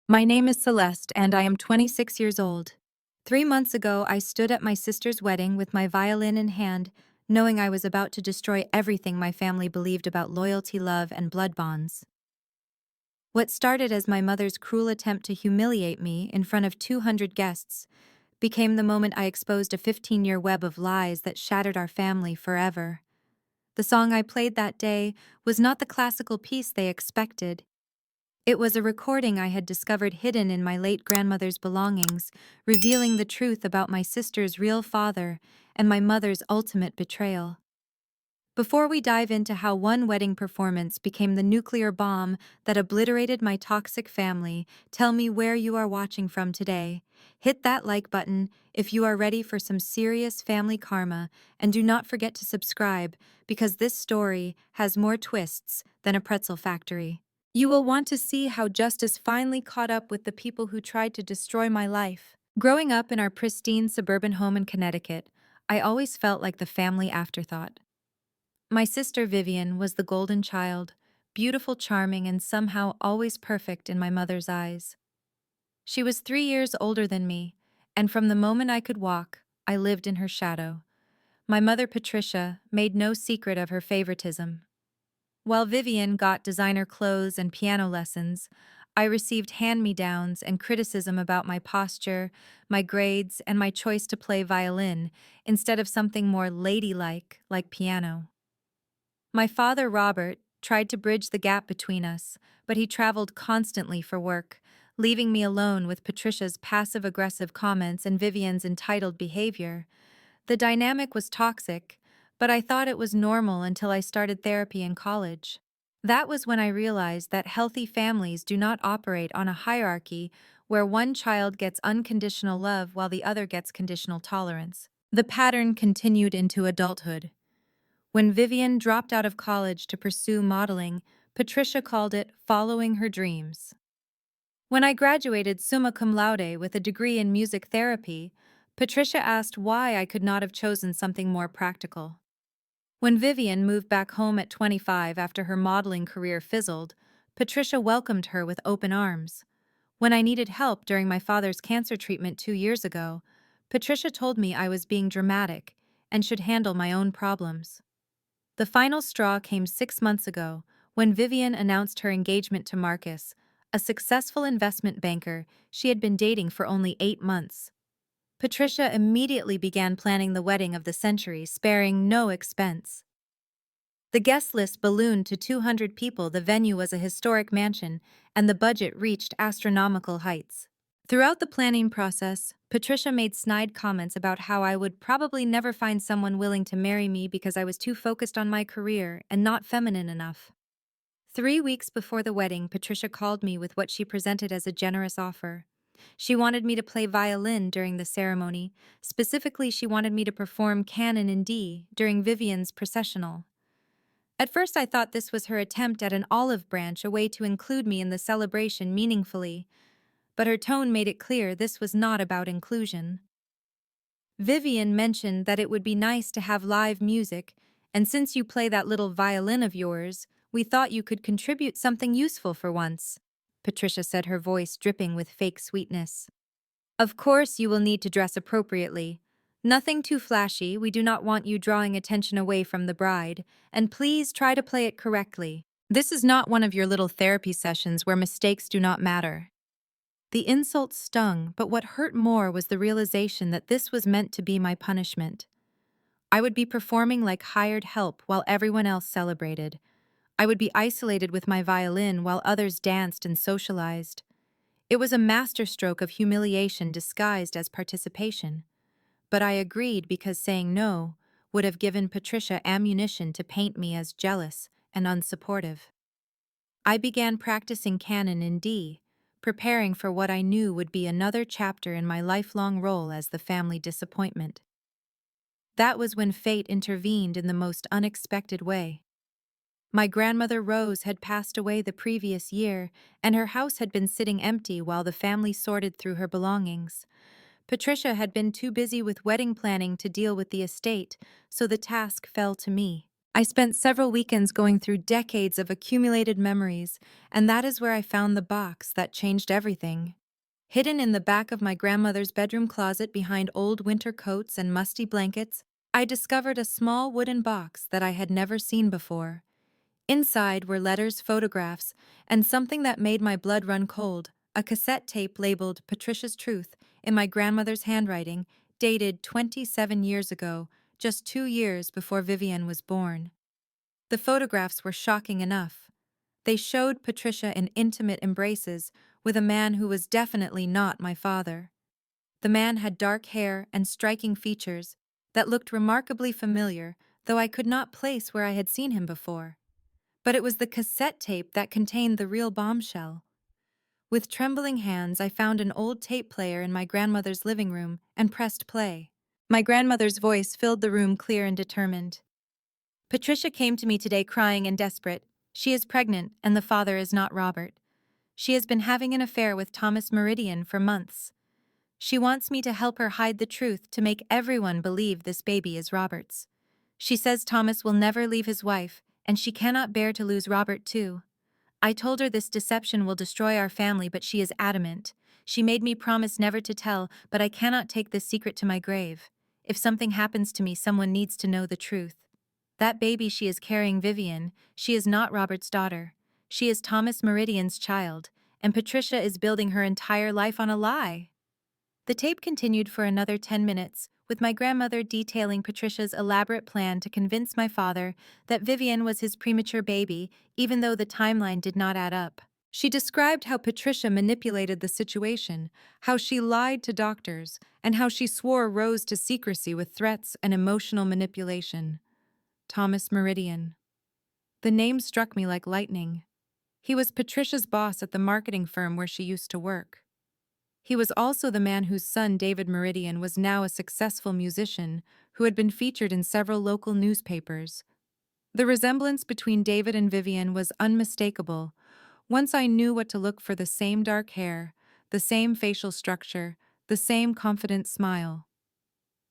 My name is Celeste and I am 26 years old. 3 months ago, I stood at my sister's wedding with my violin in hand, knowing I was about to destroy everything my family believed about loyalty, love, and blood bonds. What started as my mother's cruel attempt to humiliate me in front of 200 guests became the moment I exposed a 15-year web of lies that shattered our family forever. The song I played that day was not the classical piece they expected. It was a recording I had discovered hidden in my late grandmother's belongings, revealing the truth about my sister's real father and my mother's ultimate betrayal. Before we dive into how one wedding performance became the nuclear bomb that obliterated my toxic family, tell me where you are watching from today. Hit that like button if you are ready for some serious family karma, and do not forget to subscribe because this story has more twists than a pretzel factory. You will want to see how justice finally caught up with the people who tried to destroy my life. Growing up in our pristine suburban home in Connecticut, I always felt like the family afterthought. My sister Vivian was the golden child, beautiful, charming, and somehow always perfect in my mother's eyes. She was 3 years older than me, and from the moment I could walk, I lived in her shadow. My mother Patricia made no secret of her favoritism. While Vivian got designer clothes and piano lessons, I received hand-me-downs and criticism about my posture, my grades, and my choice to play violin instead of something more ladylike like piano. My father, Robert, tried to bridge the gap between us, but he traveled constantly for work, leaving me alone with Patricia's passive-aggressive comments and Vivian's entitled behavior. The dynamic was toxic, but I thought it was normal until I started therapy in college. That was when I realized that healthy families do not operate on a hierarchy where one child gets unconditional love while the other gets conditional tolerance. The pattern continued into adulthood. When Vivian dropped out of college to pursue modeling, Patricia called it following her dreams. When I graduated summa cum laude with a degree in music therapy, Patricia asked why I could not have chosen something more practical. When Vivian moved back home at 25 after her modeling career fizzled, Patricia welcomed her with open arms. When I needed help during my father's cancer treatment 2 years ago, Patricia told me I was being dramatic and should handle my own problems. The final straw came 6 months ago when Vivian announced her engagement to Marcus, a successful investment banker she had been dating for only 8 months. Patricia immediately began planning the wedding of the century, sparing no expense. The guest list ballooned to 200 people, the venue was a historic mansion, and the budget reached astronomical heights. Throughout the planning process, Patricia made snide comments about how I would probably never find someone willing to marry me because I was too focused on my career and not feminine enough. 3 weeks before the wedding, Patricia called me with what she presented as a generous offer. She wanted me to play violin during the ceremony. Specifically, she wanted me to perform Canon in D during Vivian's processional. At first, I thought this was her attempt at an olive branch, a way to include me in the celebration meaningfully, but her tone made it clear this was not about inclusion. Vivian mentioned that it would be nice to have live music, and since you play that little violin of yours, we thought you could contribute something useful for once, Patricia said, her voice dripping with fake sweetness. Of course, you will need to dress appropriately. Nothing too flashy, we do not want you drawing attention away from the bride, and please try to play it correctly. This is not one of your little therapy sessions where mistakes do not matter. The insult stung, but what hurt more was the realization that this was meant to be my punishment. I would be performing like hired help while everyone else celebrated. I would be isolated with my violin while others danced and socialized. It was a masterstroke of humiliation disguised as participation. But I agreed because saying no would have given Patricia ammunition to paint me as jealous and unsupportive. I began practicing canon in D, preparing for what I knew would be another chapter in my lifelong role as the family disappointment. That was when fate intervened in the most unexpected way. My grandmother Rose had passed away the previous year, and her house had been sitting empty while the family sorted through her belongings. Patricia had been too busy with wedding planning to deal with the estate, so the task fell to me. I spent several weekends going through decades of accumulated memories, and that is where I found the box that changed everything. Hidden in the back of my grandmother's bedroom closet behind old winter coats and musty blankets, I discovered a small wooden box that I had never seen before. Inside were letters, photographs, and something that made my blood run cold, a cassette tape labeled Patricia's Truth in my grandmother's handwriting, dated 27 years ago, just 2 years before Vivian was born. The photographs were shocking enough. They showed Patricia in intimate embraces with a man who was definitely not my father. The man had dark hair and striking features that looked remarkably familiar, though I could not place where I had seen him before. But it was the cassette tape that contained the real bombshell. With trembling hands, I found an old tape player in my grandmother's living room and pressed play. My grandmother's voice filled the room clear and determined. Patricia came to me today crying and desperate. She is pregnant, and the father is not Robert. She has been having an affair with Thomas Meridian for months. She wants me to help her hide the truth to make everyone believe this baby is Robert's. She says Thomas will never leave his wife, and she cannot bear to lose Robert too. I told her this deception will destroy our family, but she is adamant. She made me promise never to tell, but I cannot take this secret to my grave. If something happens to me, someone needs to know the truth. That baby she is carrying, Vivian, she is not Robert's daughter. She is Thomas Meridian's child, and Patricia is building her entire life on a lie. The tape continued for another 10 minutes, with my grandmother detailing Patricia's elaborate plan to convince my father that Vivian was his premature baby, even though the timeline did not add up. She described how Patricia manipulated the situation, how she lied to doctors, and how she swore Rose to secrecy with threats and emotional manipulation. Thomas Meridian. The name struck me like lightning. He was Patricia's boss at the marketing firm where she used to work. He was also the man whose son, David Meridian, was now a successful musician who had been featured in several local newspapers. The resemblance between David and Vivian was unmistakable. Once I knew what to look for: the same dark hair, the same facial structure, the same confident smile.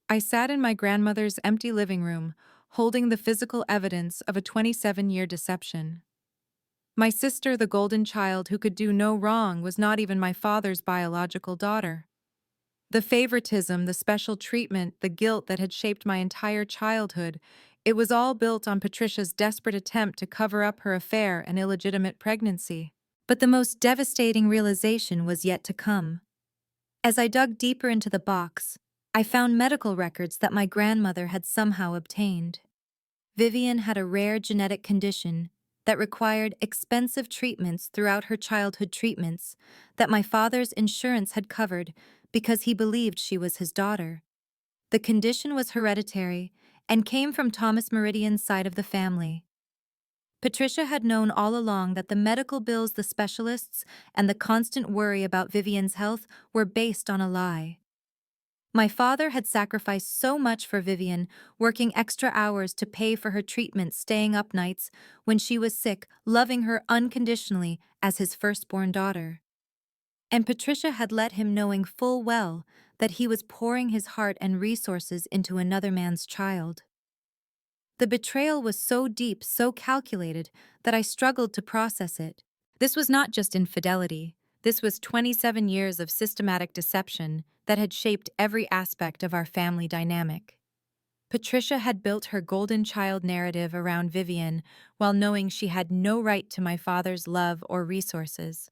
I sat in my grandmother's empty living room, holding the physical evidence of a 27-year deception. My sister, the golden child who could do no wrong, was not even my father's biological daughter. The favoritism, the special treatment, the guilt that had shaped my entire childhood, it was all built on Patricia's desperate attempt to cover up her affair and illegitimate pregnancy. But the most devastating realization was yet to come. As I dug deeper into the box, I found medical records that my grandmother had somehow obtained. Vivian had a rare genetic condition that required expensive treatments throughout her childhood, treatments that my father's insurance had covered because he believed she was his daughter. The condition was hereditary and came from Thomas Meridian's side of the family. Patricia had known all along that the medical bills, the specialists, and the constant worry about Vivian's health were based on a lie. My father had sacrificed so much for Vivian, working extra hours to pay for her treatment, staying up nights when she was sick, loving her unconditionally as his firstborn daughter. And Patricia had let him, knowing full well that he was pouring his heart and resources into another man's child. The betrayal was so deep, so calculated, that I struggled to process it. This was not just infidelity. This was 27 years of systematic deception that had shaped every aspect of our family dynamic. Patricia had built her golden child narrative around Vivian while knowing she had no right to my father's love or resources.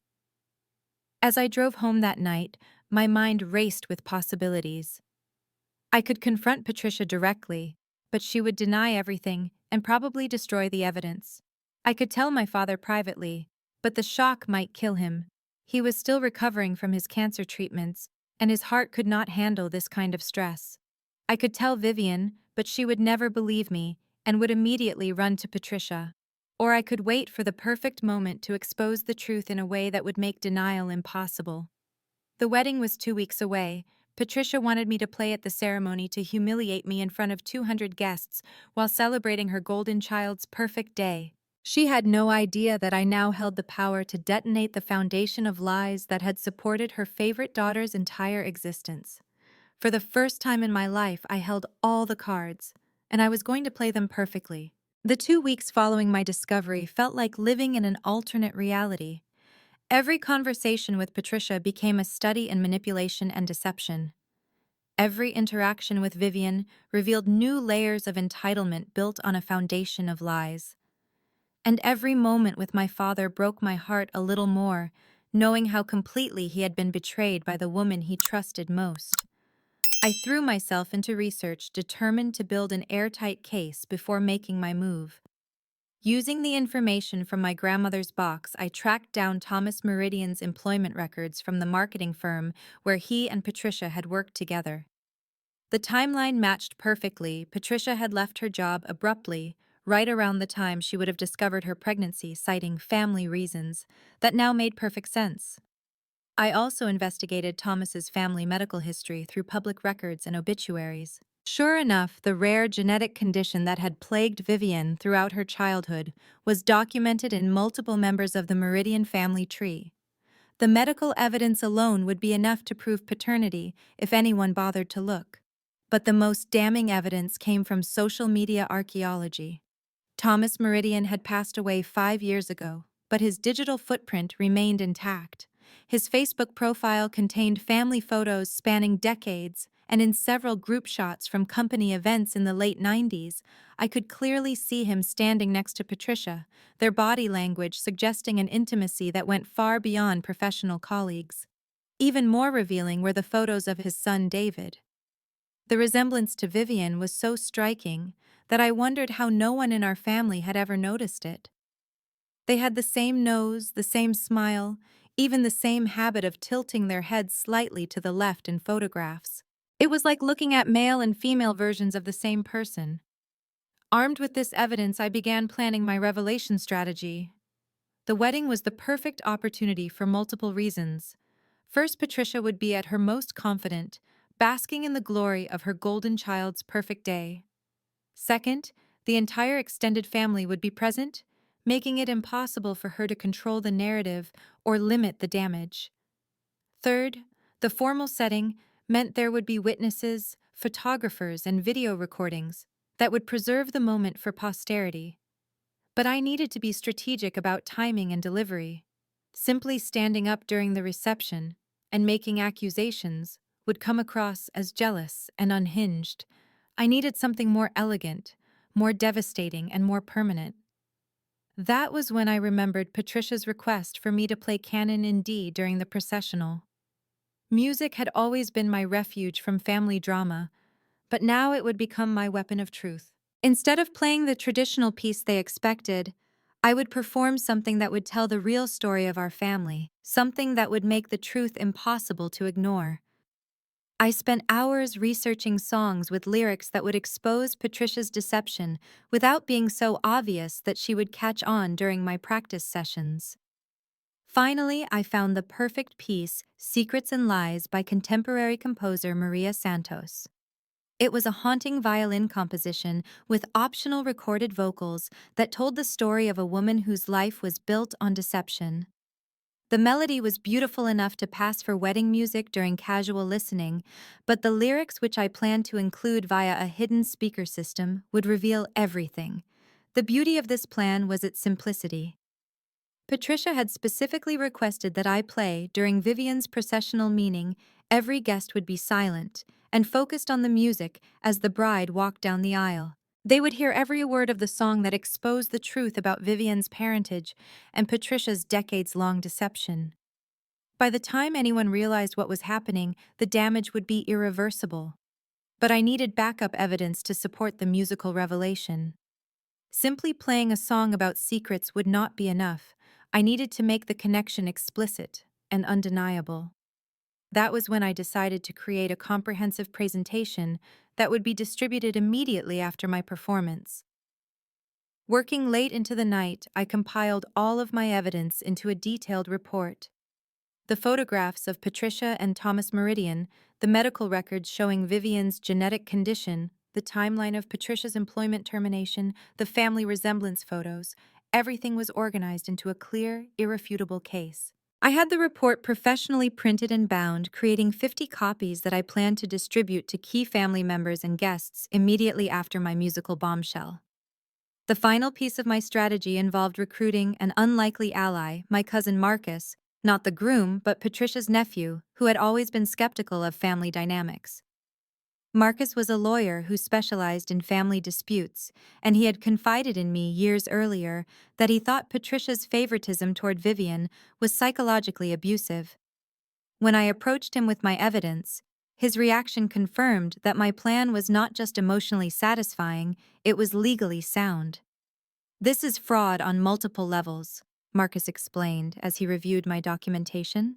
As I drove home that night, my mind raced with possibilities. I could confront Patricia directly, but she would deny everything and probably destroy the evidence. I could tell my father privately, but the shock might kill him. He was still recovering from his cancer treatments, and his heart could not handle this kind of stress. I could tell Vivian, but she would never believe me and would immediately run to Patricia. Or I could wait for the perfect moment to expose the truth in a way that would make denial impossible. The wedding was 2 weeks away. Patricia wanted me to play at the ceremony to humiliate me in front of 200 guests while celebrating her golden child's perfect day. She had no idea that I now held the power to detonate the foundation of lies that had supported her favorite daughter's entire existence. For the first time in my life, I held all the cards, and I was going to play them perfectly. The 2 weeks following my discovery felt like living in an alternate reality. Every conversation with Patricia became a study in manipulation and deception. Every interaction with Vivian revealed new layers of entitlement built on a foundation of lies. And every moment with my father broke my heart a little more, knowing how completely he had been betrayed by the woman he trusted most. I threw myself into research, determined to build an airtight case before making my move. Using the information from my grandmother's box, I tracked down Thomas Meridian's employment records from the marketing firm where he and Patricia had worked together. The timeline matched perfectly. Patricia had left her job abruptly, right around the time she would have discovered her pregnancy, citing family reasons. That now made perfect sense. I also investigated Thomas's family medical history through public records and obituaries. Sure enough, the rare genetic condition that had plagued Vivian throughout her childhood was documented in multiple members of the Meridian family tree. The medical evidence alone would be enough to prove paternity if anyone bothered to look. But the most damning evidence came from social media archaeology. Thomas Meridian had passed away 5 years ago, but his digital footprint remained intact. His Facebook profile contained family photos spanning decades, and in several group shots from company events in the late 90s, I could clearly see him standing next to Patricia, their body language suggesting an intimacy that went far beyond professional colleagues. Even more revealing were the photos of his son David. The resemblance to Vivian was so striking that I wondered how no one in our family had ever noticed it. They had the same nose, the same smile, even the same habit of tilting their heads slightly to the left in photographs. It was like looking at male and female versions of the same person. Armed with this evidence, I began planning my revelation strategy. The wedding was the perfect opportunity for multiple reasons. First, Patricia would be at her most confident, basking in the glory of her golden child's perfect day. Second, the entire extended family would be present, making it impossible for her to control the narrative or limit the damage. Third, the formal setting meant there would be witnesses, photographers, and video recordings that would preserve the moment for posterity. But I needed to be strategic about timing and delivery. Simply standing up during the reception and making accusations would come across as jealous and unhinged. I needed something more elegant, more devastating, and more permanent. That was when I remembered Patricia's request for me to play canon in D during the processional. Music had always been my refuge from family drama, but now it would become my weapon of truth. Instead of playing the traditional piece they expected, I would perform something that would tell the real story of our family, something that would make the truth impossible to ignore. I spent hours researching songs with lyrics that would expose Patricia's deception without being so obvious that she would catch on during my practice sessions. Finally, I found the perfect piece, Secrets and Lies by contemporary composer Maria Santos. It was a haunting violin composition with optional recorded vocals that told the story of a woman whose life was built on deception. The melody was beautiful enough to pass for wedding music during casual listening, but the lyrics, which I planned to include via a hidden speaker system, would reveal everything. The beauty of this plan was its simplicity. Patricia had specifically requested that I play during Vivian's processional, meaning every guest would be silent and focused on the music as the bride walked down the aisle. They would hear every word of the song that exposed the truth about Vivian's parentage and Patricia's decades-long deception. By the time anyone realized what was happening, the damage would be irreversible. But I needed backup evidence to support the musical revelation. Simply playing a song about secrets would not be enough. I needed to make the connection explicit and undeniable. That was when I decided to create a comprehensive presentation that would be distributed immediately after my performance. Working late into the night, I compiled all of my evidence into a detailed report. The photographs of Patricia and Thomas Meridian, the medical records showing Vivian's genetic condition, the timeline of Patricia's employment termination, the family resemblance photos, everything was organized into a clear, irrefutable case. I had the report professionally printed and bound, creating 50 copies that I planned to distribute to key family members and guests immediately after my musical bombshell. The final piece of my strategy involved recruiting an unlikely ally, my cousin Marcus, not the groom, but Patricia's nephew, who had always been skeptical of family dynamics. Marcus was a lawyer who specialized in family disputes, and he had confided in me years earlier that he thought Patricia's favoritism toward Vivian was psychologically abusive. When I approached him with my evidence, his reaction confirmed that my plan was not just emotionally satisfying, it was legally sound. This is fraud on multiple levels, Marcus explained as he reviewed my documentation.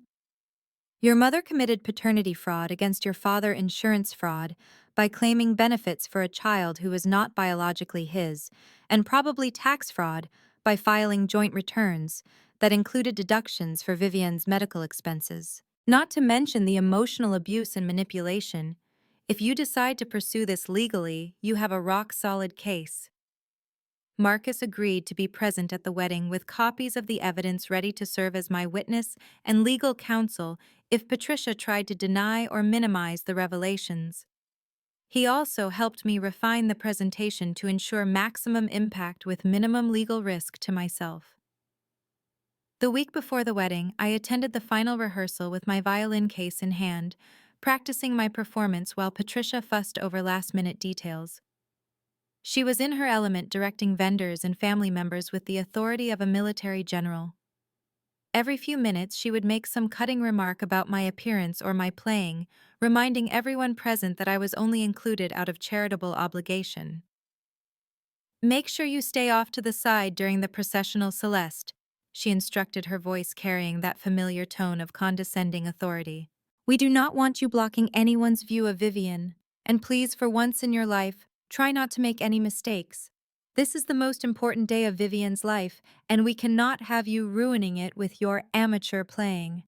Your mother committed paternity fraud against your father, insurance fraud, by claiming benefits for a child who was not biologically his, and probably tax fraud by filing joint returns that included deductions for Vivian's medical expenses. Not to mention the emotional abuse and manipulation. If you decide to pursue this legally, you have a rock-solid case. Marcus agreed to be present at the wedding with copies of the evidence ready to serve as my witness and legal counsel if Patricia tried to deny or minimize the revelations. He also helped me refine the presentation to ensure maximum impact with minimum legal risk to myself. The week before the wedding, I attended the final rehearsal with my violin case in hand, practicing my performance while Patricia fussed over last-minute details. She was in her element, directing vendors and family members with the authority of a military general. Every few minutes she would make some cutting remark about my appearance or my playing, reminding everyone present that I was only included out of charitable obligation. "Make sure you stay off to the side during the processional, Celeste," she instructed, her voice carrying that familiar tone of condescending authority. "We do not want you blocking anyone's view of Vivian, and please, for once in your life, try not to make any mistakes. This is the most important day of Vivian's life, and we cannot have you ruining it with your amateur playing."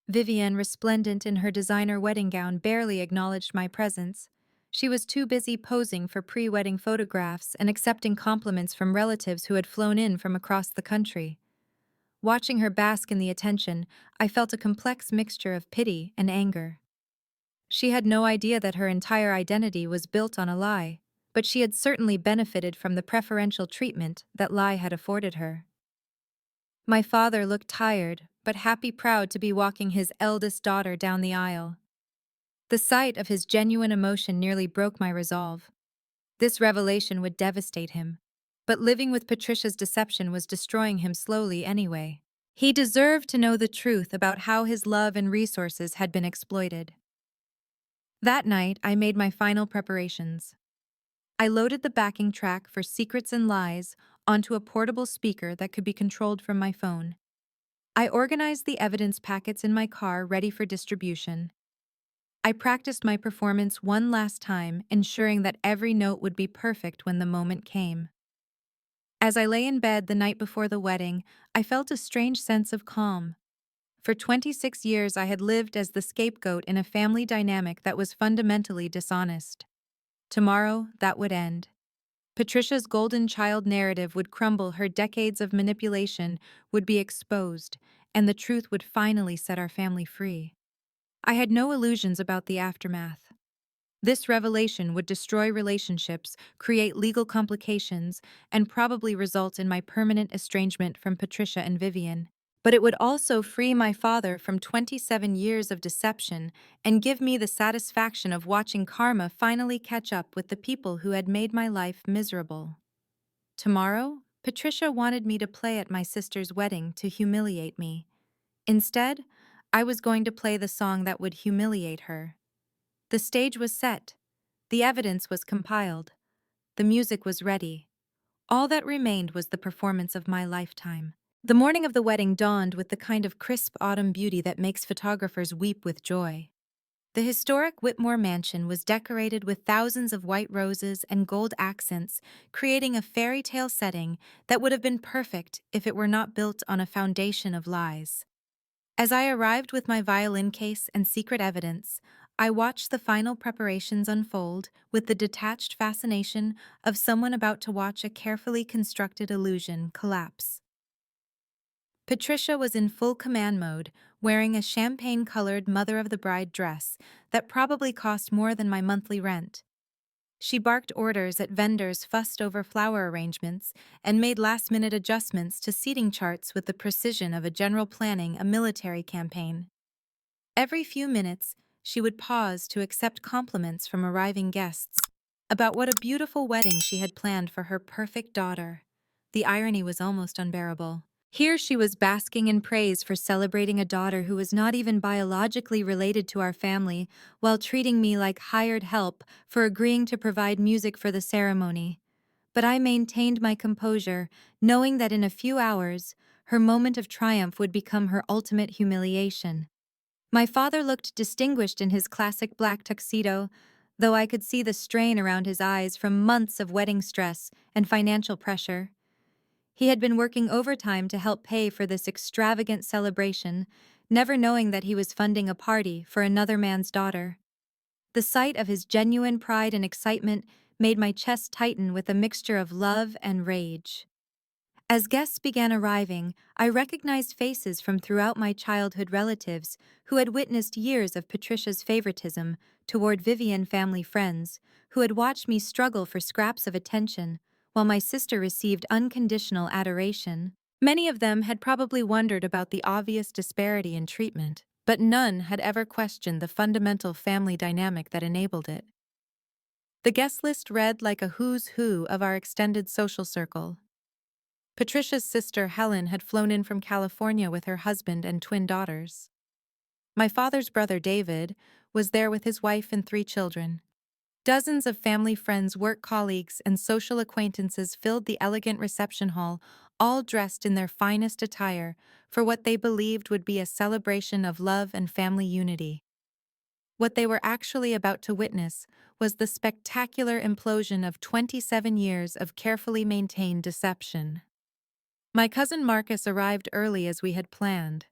Vivian, resplendent in her designer wedding gown, barely acknowledged my presence. She was too busy posing for pre-wedding photographs and accepting compliments from relatives who had flown in from across the country. Watching her bask in the attention, I felt a complex mixture of pity and anger. She had no idea that her entire identity was built on a lie, but she had certainly benefited from the preferential treatment that lie had afforded her. My father looked tired, but happy, proud to be walking his eldest daughter down the aisle. The sight of his genuine emotion nearly broke my resolve. This revelation would devastate him, but living with Patricia's deception was destroying him slowly anyway. He deserved to know the truth about how his love and resources had been exploited. That night, I made my final preparations. I loaded the backing track for Secrets and Lies onto a portable speaker that could be controlled from my phone. I organized the evidence packets in my car ready for distribution. I practiced my performance one last time, ensuring that every note would be perfect when the moment came. As I lay in bed the night before the wedding, I felt a strange sense of calm. For 26 years, I had lived as the scapegoat in a family dynamic that was fundamentally dishonest. Tomorrow, that would end. Patricia's golden child narrative would crumble, her decades of manipulation would be exposed, and the truth would finally set our family free. I had no illusions about the aftermath. This revelation would destroy relationships, create legal complications, and probably result in my permanent estrangement from Patricia and Vivian. But it would also free my father from 27 years of deception and give me the satisfaction of watching karma finally catch up with the people who had made my life miserable. Tomorrow, Patricia wanted me to play at my sister's wedding to humiliate me. Instead, I was going to play the song that would humiliate her. The stage was set. The evidence was compiled. The music was ready. All that remained was the performance of my lifetime. The morning of the wedding dawned with the kind of crisp autumn beauty that makes photographers weep with joy. The historic Whitmore mansion was decorated with thousands of white roses and gold accents, creating a fairy tale setting that would have been perfect if it were not built on a foundation of lies. As I arrived with my violin case and secret evidence, I watched the final preparations unfold with the detached fascination of someone about to watch a carefully constructed illusion collapse. Patricia was in full command mode, wearing a champagne-colored mother-of-the-bride dress that probably cost more than my monthly rent. She barked orders at vendors, fussed over flower arrangements, and made last-minute adjustments to seating charts with the precision of a general planning a military campaign. Every few minutes, she would pause to accept compliments from arriving guests about what a beautiful wedding she had planned for her perfect daughter. The irony was almost unbearable. Here she was basking in praise for celebrating a daughter who was not even biologically related to our family, while treating me like hired help for agreeing to provide music for the ceremony. But I maintained my composure, knowing that in a few hours, her moment of triumph would become her ultimate humiliation. My father looked distinguished in his classic black tuxedo, though I could see the strain around his eyes from months of wedding stress and financial pressure. He had been working overtime to help pay for this extravagant celebration, never knowing that he was funding a party for another man's daughter. The sight of his genuine pride and excitement made my chest tighten with a mixture of love and rage. As guests began arriving, I recognized faces from throughout my childhood relatives who had witnessed years of Patricia's favoritism toward Vivian family friends, who had watched me struggle for scraps of attention, while my sister received unconditional adoration. Many of them had probably wondered about the obvious disparity in treatment, but none had ever questioned the fundamental family dynamic that enabled it. The guest list read like a who's who of our extended social circle. Patricia's sister Helen had flown in from California with her husband and twin daughters. My father's brother David was there with his wife and 3 children. Dozens of family friends, work colleagues, and social acquaintances filled the elegant reception hall, all dressed in their finest attire for what they believed would be a celebration of love and family unity. What they were actually about to witness was the spectacular implosion of 27 years of carefully maintained deception. My cousin Marcus arrived early as we had planned.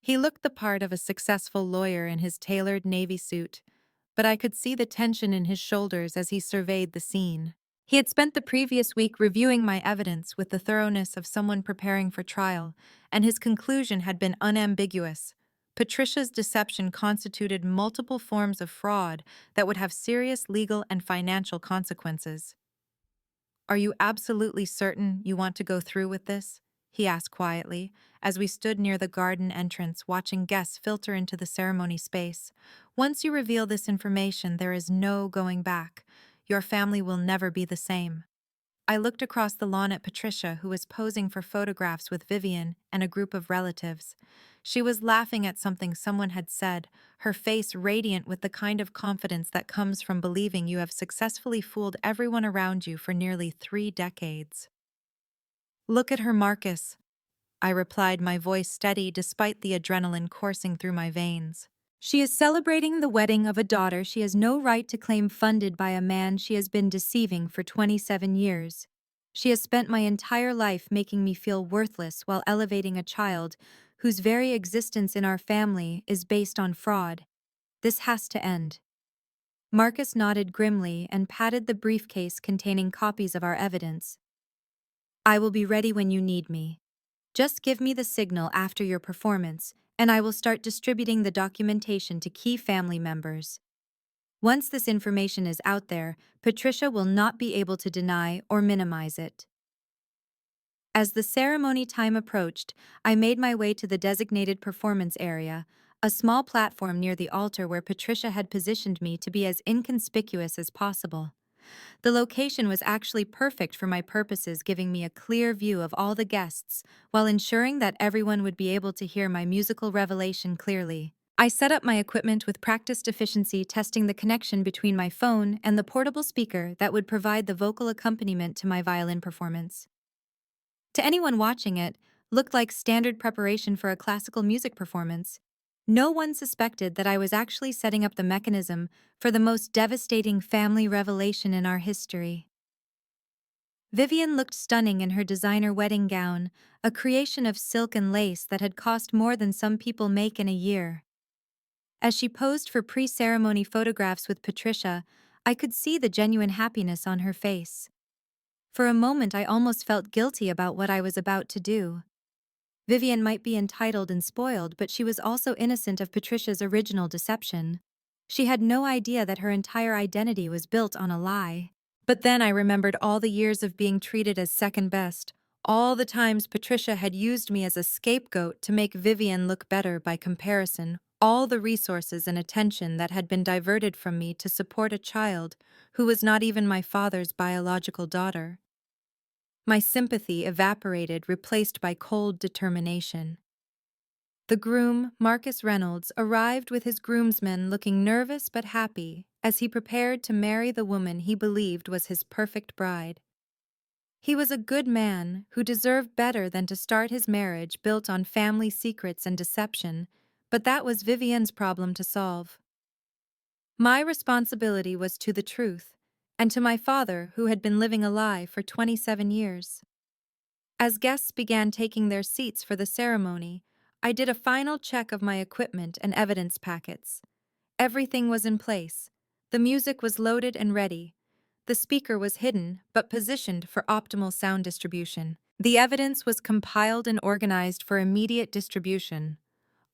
He looked the part of a successful lawyer in his tailored navy suit, but I could see the tension in his shoulders as he surveyed the scene. He had spent the previous week reviewing my evidence with the thoroughness of someone preparing for trial, and his conclusion had been unambiguous. Patricia's deception constituted multiple forms of fraud that would have serious legal and financial consequences. "Are you absolutely certain you want to go through with this?" he asked quietly, as we stood near the garden entrance watching guests filter into the ceremony space. "Once you reveal this information, there is no going back. Your family will never be the same." I looked across the lawn at Patricia, who was posing for photographs with Vivian and a group of relatives. She was laughing at something someone had said, her face radiant with the kind of confidence that comes from believing you have successfully fooled everyone around you for nearly 3 decades. "Look at her, Marcus," I replied, my voice steady despite the adrenaline coursing through my veins. "She is celebrating the wedding of a daughter she has no right to claim, funded by a man she has been deceiving for 27 years. She has spent my entire life making me feel worthless while elevating a child whose very existence in our family is based on fraud. This has to end." Marcus nodded grimly and patted the briefcase containing copies of our evidence. "I will be ready when you need me. Just give me the signal after your performance, and I will start distributing the documentation to key family members. Once this information is out there, Patricia will not be able to deny or minimize it." As the ceremony time approached, I made my way to the designated performance area, a small platform near the altar where Patricia had positioned me to be as inconspicuous as possible. The location was actually perfect for my purposes, giving me a clear view of all the guests, while ensuring that everyone would be able to hear my musical revelation clearly. I set up my equipment with practiced efficiency, testing the connection between my phone and the portable speaker that would provide the vocal accompaniment to my violin performance. To anyone watching it, looked like standard preparation for a classical music performance. No one suspected that I was actually setting up the mechanism for the most devastating family revelation in our history. Vivian looked stunning in her designer wedding gown, a creation of silk and lace that had cost more than some people make in a year. As she posed for pre-ceremony photographs with Patricia, I could see the genuine happiness on her face. For a moment, I almost felt guilty about what I was about to do. Vivian might be entitled and spoiled, but she was also innocent of Patricia's original deception. She had no idea that her entire identity was built on a lie. But then I remembered all the years of being treated as second best, all the times Patricia had used me as a scapegoat to make Vivian look better by comparison, all the resources and attention that had been diverted from me to support a child who was not even my father's biological daughter. My sympathy evaporated, replaced by cold determination. The groom, Marcus Reynolds, arrived with his groomsmen looking nervous but happy as he prepared to marry the woman he believed was his perfect bride. He was a good man who deserved better than to start his marriage built on family secrets and deception, but that was Vivian's problem to solve. My responsibility was to the truth, and to my father who had been living a lie for 27 years. As guests began taking their seats for the ceremony, I did a final check of my equipment and evidence packets. Everything was in place. The music was loaded and ready. The speaker was hidden, but positioned for optimal sound distribution. The evidence was compiled and organized for immediate distribution.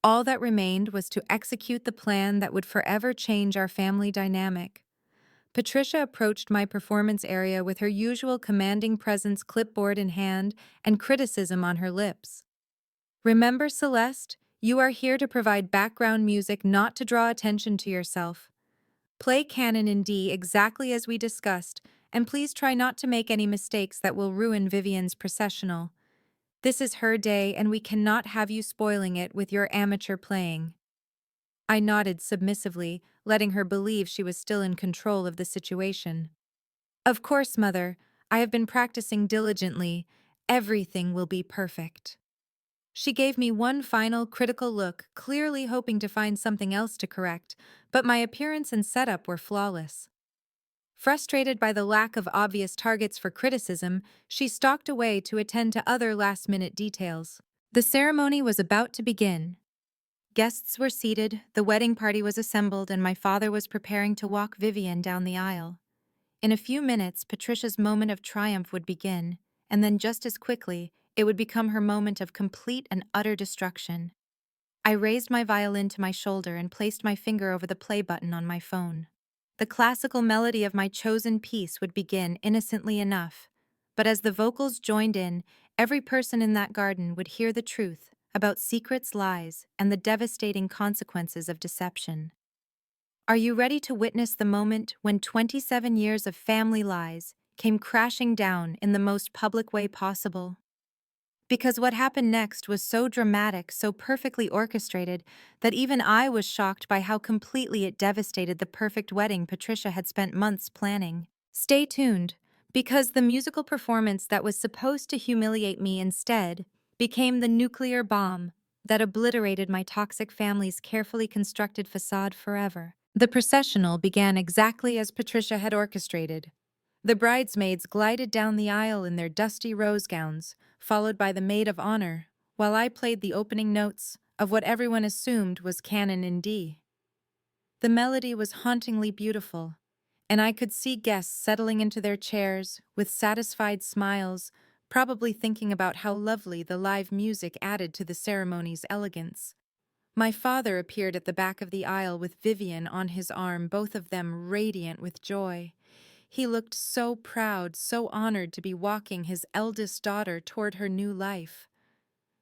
All that remained was to execute the plan that would forever change our family dynamic. Patricia approached my performance area with her usual commanding presence, clipboard in hand, and criticism on her lips. Remember, Celeste, you are here to provide background music, not to draw attention to yourself. Play canon in D exactly as we discussed, and please try not to make any mistakes that will ruin Vivian's processional. This is her day, and we cannot have you spoiling it with your amateur playing. I nodded submissively, letting her believe she was still in control of the situation. Of course, Mother, I have been practicing diligently. Everything will be perfect. She gave me one final critical look, clearly hoping to find something else to correct, but my appearance and setup were flawless. Frustrated by the lack of obvious targets for criticism, she stalked away to attend to other last-minute details. The ceremony was about to begin. Guests were seated, the wedding party was assembled, and my father was preparing to walk Vivian down the aisle. In a few minutes, Patricia's moment of triumph would begin, and then just as quickly, it would become her moment of complete and utter destruction. I raised my violin to my shoulder and placed my finger over the play button on my phone. The classical melody of my chosen piece would begin innocently enough, but as the vocals joined in, every person in that garden would hear the truth about secrets, lies, and the devastating consequences of deception. Are you ready to witness the moment when 27 years of family lies came crashing down in the most public way possible? Because what happened next was so dramatic, so perfectly orchestrated, that even I was shocked by how completely it devastated the perfect wedding Patricia had spent months planning. Stay tuned, because the musical performance that was supposed to humiliate me instead became the nuclear bomb that obliterated my toxic family's carefully constructed facade forever. The processional began exactly as Patricia had orchestrated. The bridesmaids glided down the aisle in their dusty rose gowns, followed by the maid of honor, while I played the opening notes of what everyone assumed was canon in D. The melody was hauntingly beautiful, and I could see guests settling into their chairs with satisfied smiles, probably thinking about how lovely the live music added to the ceremony's elegance. My father appeared at the back of the aisle with Vivian on his arm, both of them radiant with joy. He looked so proud, so honored to be walking his eldest daughter toward her new life.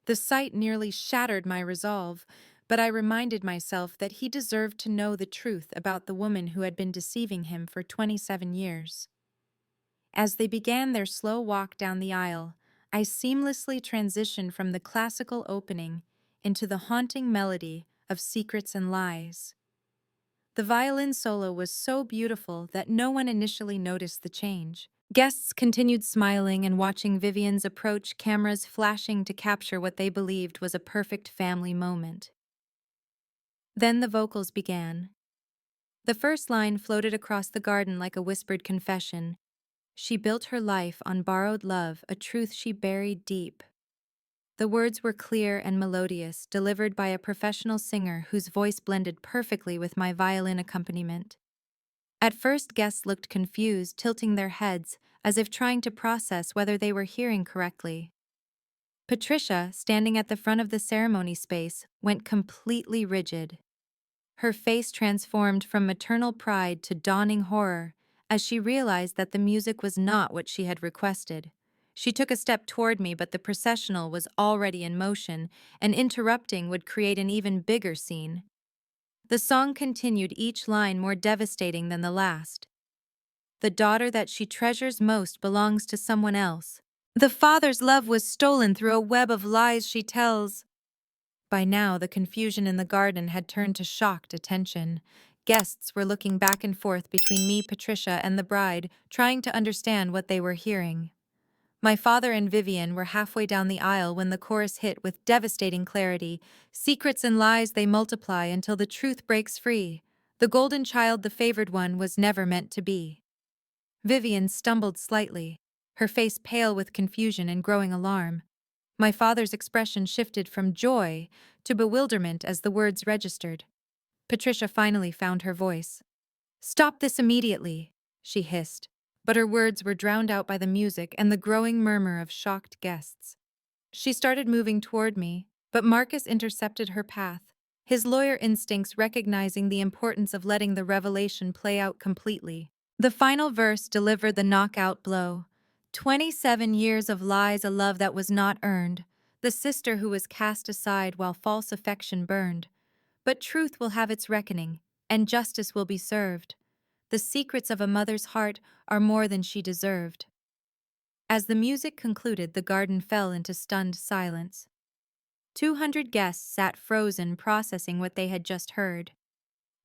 The sight nearly shattered my resolve, but I reminded myself that he deserved to know the truth about the woman who had been deceiving him for 27 years. As they began their slow walk down the aisle, I seamlessly transitioned from the classical opening into the haunting melody of secrets and lies. The violin solo was so beautiful that no one initially noticed the change. Guests continued smiling and watching Vivian's approach, cameras flashing to capture what they believed was a perfect family moment. Then the vocals began. The first line floated across the garden like a whispered confession. She built her life on borrowed love, a truth she buried deep. The words were clear and melodious, delivered by a professional singer whose voice blended perfectly with my violin accompaniment. At first, guests looked confused, tilting their heads as if trying to process whether they were hearing correctly. Patricia, standing at the front of the ceremony space, went completely rigid. Her face transformed from maternal pride to dawning horror as she realized that the music was not what she had requested. She took a step toward me, but the processional was already in motion, and interrupting would create an even bigger scene. The song continued, each line more devastating than the last. The daughter that she treasures most belongs to someone else. The father's love was stolen through a web of lies she tells. By now, the confusion in the garden had turned to shocked attention. Guests were looking back and forth between me, Patricia, and the bride, trying to understand what they were hearing. My father and Vivian were halfway down the aisle when the chorus hit with devastating clarity. Secrets and lies, they multiply until the truth breaks free. The golden child, the favored one, was never meant to be. Vivian stumbled slightly, her face pale with confusion and growing alarm. My father's expression shifted from joy to bewilderment as the words registered. Patricia finally found her voice. "Stop this immediately," she hissed, but her words were drowned out by the music and the growing murmur of shocked guests. She started moving toward me, but Marcus intercepted her path, his lawyer instincts recognizing the importance of letting the revelation play out completely. The final verse delivered the knockout blow. 27 years of lies, a love that was not earned, the sister who was cast aside while false affection burned. But truth will have its reckoning, and justice will be served. The secrets of a mother's heart are more than she deserved. As the music concluded, the garden fell into stunned silence. 200 guests sat frozen, processing what they had just heard.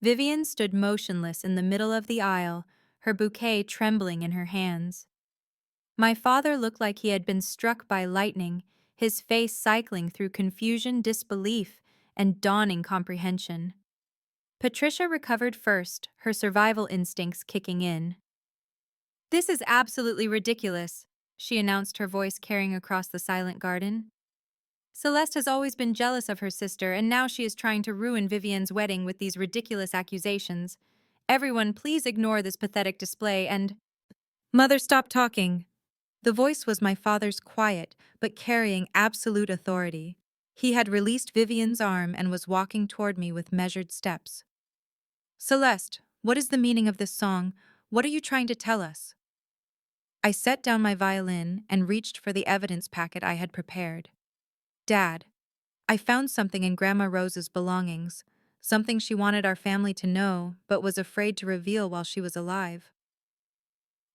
Vivian stood motionless in the middle of the aisle, her bouquet trembling in her hands. My father looked like he had been struck by lightning, his face cycling through confusion, disbelief, and dawning comprehension. Patricia recovered first, her survival instincts kicking in. "This is absolutely ridiculous," she announced, her voice carrying across the silent garden. "Celeste has always been jealous of her sister, and now she is trying to ruin Vivian's wedding with these ridiculous accusations. Everyone, please ignore this pathetic display and—" "Mother, stop talking." The voice was my father's, quiet, but carrying absolute authority. He had released Vivian's arm and was walking toward me with measured steps. "Celeste, what is the meaning of this song? What are you trying to tell us?" I set down my violin and reached for the evidence packet I had prepared. "Dad, I found something in Grandma Rose's belongings, something she wanted our family to know, but was afraid to reveal while she was alive."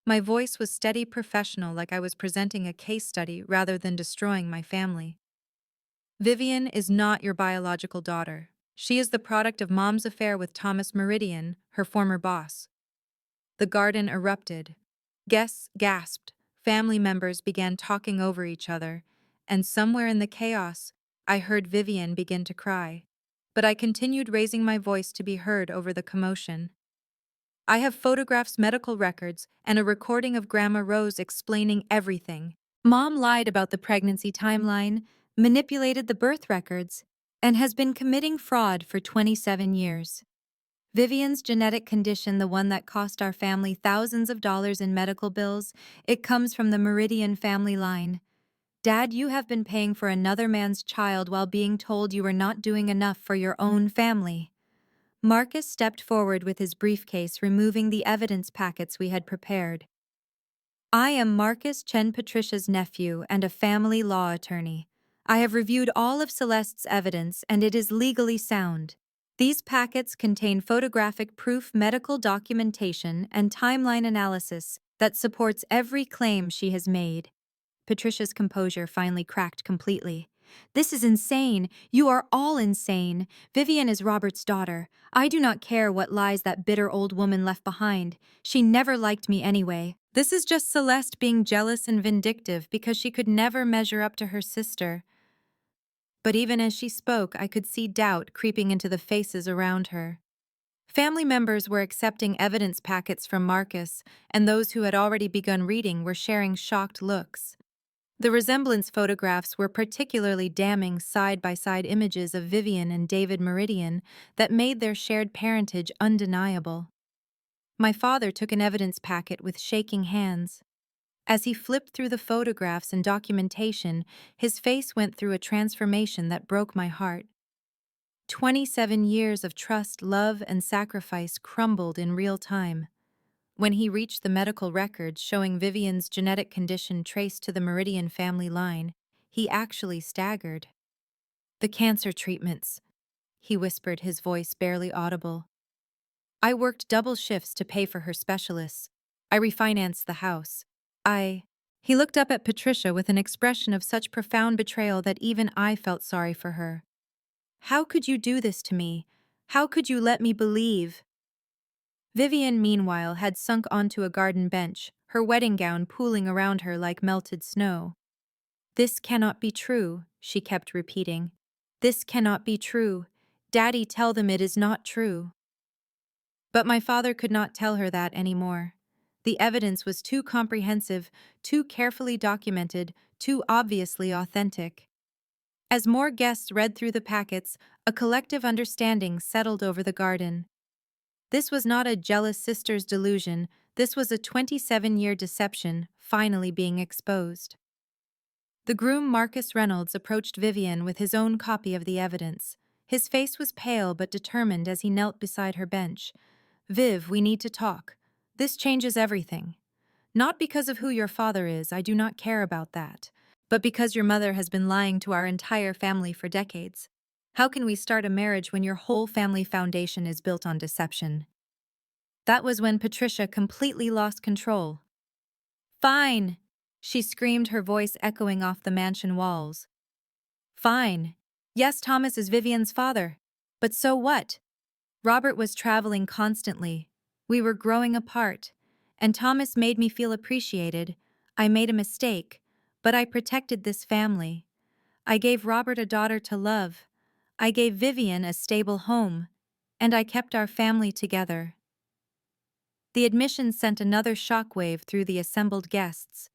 My voice was steady, professional, like I was presenting a case study rather than destroying my family. "Vivian is not your biological daughter. She is the product of Mom's affair with Thomas Meridian, her former boss." The garden erupted. Guests gasped, family members began talking over each other, and somewhere in the chaos, I heard Vivian begin to cry. But I continued, raising my voice to be heard over the commotion. "I have photographs, medical records, and a recording of Grandma Rose explaining everything. Mom lied about the pregnancy timeline, manipulated the birth records, and has been committing fraud for 27 years. Vivian's genetic condition, the one that cost our family thousands of dollars in medical bills, it comes from the Meridian family line. Dad, you have been paying for another man's child while being told you were not doing enough for your own family." Marcus stepped forward with his briefcase, removing the evidence packets we had prepared. "I am Marcus Chen, Patricia's nephew, and a family law attorney. I have reviewed all of Celeste's evidence, and it is legally sound. These packets contain photographic proof, medical documentation, and timeline analysis that supports every claim she has made." Patricia's composure finally cracked completely. "This is insane. You are all insane. Vivian is Robert's daughter. I do not care what lies that bitter old woman left behind. She never liked me anyway. This is just Celeste being jealous and vindictive because she could never measure up to her sister." But even as she spoke, I could see doubt creeping into the faces around her. Family members were accepting evidence packets from Marcus, and those who had already begun reading were sharing shocked looks. The resemblance photographs were particularly damning, side-by-side images of Vivian and David Meridian that made their shared parentage undeniable. My father took an evidence packet with shaking hands. As he flipped through the photographs and documentation, his face went through a transformation that broke my heart. 27 years of trust, love, and sacrifice crumbled in real time. When he reached the medical records showing Vivian's genetic condition traced to the Meridian family line, he actually staggered. "The cancer treatments," he whispered, his voice barely audible. "I worked double shifts to pay for her specialists. I refinanced the house. I..." He looked up at Patricia with an expression of such profound betrayal that even I felt sorry for her. "How could you do this to me? How could you let me believe?" Vivian, meanwhile, had sunk onto a garden bench, her wedding gown pooling around her like melted snow. "This cannot be true," she kept repeating. "This cannot be true. Daddy, tell them it is not true." But my father could not tell her that anymore. The evidence was too comprehensive, too carefully documented, too obviously authentic. As more guests read through the packets, a collective understanding settled over the garden. This was not a jealous sister's delusion, this was a 27-year deception finally being exposed. The groom, Marcus Reynolds, approached Vivian with his own copy of the evidence. His face was pale but determined as he knelt beside her bench. "Viv, we need to talk. This changes everything. Not because of who your father is, I do not care about that, but because your mother has been lying to our entire family for decades. How can we start a marriage when your whole family foundation is built on deception?" That was when Patricia completely lost control. "Fine!" she screamed, her voice echoing off the mansion walls. "Fine. Yes, Thomas is Vivian's father. But so what? Robert was traveling constantly. We were growing apart. And Thomas made me feel appreciated. I made a mistake, but I protected this family. I gave Robert a daughter to love. I gave Vivian a stable home. And I kept our family together." The admission sent another shockwave through the assembled guests.